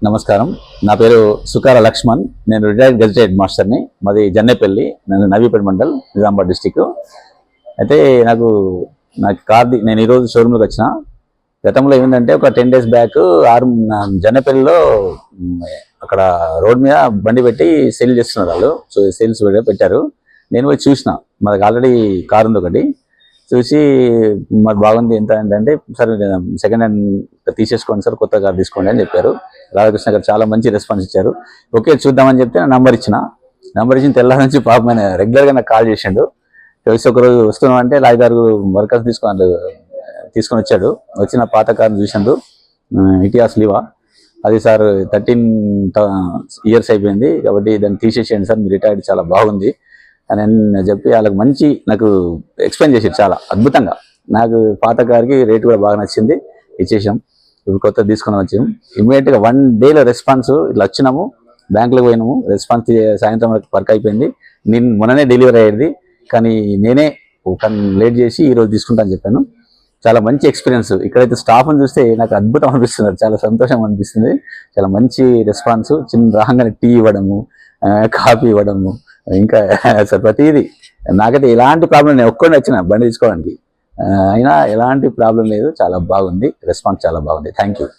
నమస్కారం. నా పేరు సుకార లక్ష్మణ్. నేను రిటైర్డ్ గెజిటెడ్ మాస్టర్ని. మాది జన్నేపల్లి, నేను నవీపేట మండల్, నిజామాబాద్ డిస్టిక్. అయితే నాకు కార్ది నేను ఈరోజు షోరూమ్లోకి వచ్చిన. గతంలో ఏమిటంటే ఒక 10 days బ్యాక్ జన్నేపల్లిలో అక్కడ రోడ్ మీద బండి పెట్టి సేల్ చేస్తున్నారు వాళ్ళు. సో సేల్స్ పెట్టారు. నేను పోయి చూసిన. మాకు ఆల్రెడీ కార్ ఉంది ఒకటి. చూసి మరి బాగుంది, ఎంత అంటే సార్ సెకండ్ హ్యాండ్ తీసేసుకోండి సార్, కొత్త కార్ తీసుకోండి అని చెప్పారు. రాధాకృష్ణ గారు చాలా మంచి రెస్పాన్స్ ఇచ్చారు. ఓకే చూద్దామని చెప్తే నా నంబర్ ఇచ్చిన తెల్లారి నుంచి పాపం ఆయన రెగ్యులర్గా నాకు కాల్ చేసిండు. తెలిసి ఒకరోజు వస్తున్నాం అంటే లాయర్ వర్కర్స్ తీసుకొని వచ్చాడు. వచ్చిన పాత కార్ని చూసిండు, ఇటియాస్ లివా. అది సార్ 13 years అయిపోయింది కాబట్టి దాన్ని తీసేసేయండి సార్, మీరు రిటైర్డ్, చాలా బాగుంది అని చెప్పి వాళ్ళకి నాకు ఎక్స్ప్లెయిన్ చేసారు చాలా అద్భుతంగా. నాకు పాత కార్కి రేట్ కూడా బాగా నచ్చింది, ఇచ్చేసాం. ఇప్పుడు కొత్త తీసుకుని వచ్చాము. ఇమీడియట్గా 1 dayలో రెస్పాన్స్. ఇట్లా వచ్చినాము, బ్యాంకులోకి పోయినాము, రెస్పాన్స్ సాయంత్రం వరకు వర్క్ అయిపోయింది. నేను మొన్ననే డెలివరీ అయ్యేది, కానీ నేనే లేట్ చేసి ఈరోజు తీసుకుంటాను చెప్పాను. చాలా మంచి ఎక్స్పీరియన్స్. ఇక్కడైతే స్టాఫ్ని చూస్తే నాకు అద్భుతం అనిపిస్తుంది, చాలా సంతోషం అనిపిస్తుంది. చాలా మంచి రెస్పాన్స్. రాగానే టీ ఇవ్వడము, కాఫీ ఇవ్వడము, ఇంకా అసలు ప్రతిదీ. నాకైతే ఎలాంటి ప్రాబ్లం, నేను ఒక్కడిని వచ్చిన బండి తీసుకోవడానికి, అయినా ఎలాంటి ప్రాబ్లం లేదు. చాలా బాగుంది, రెస్పాన్స్ చాలా బాగుంది. Thank you.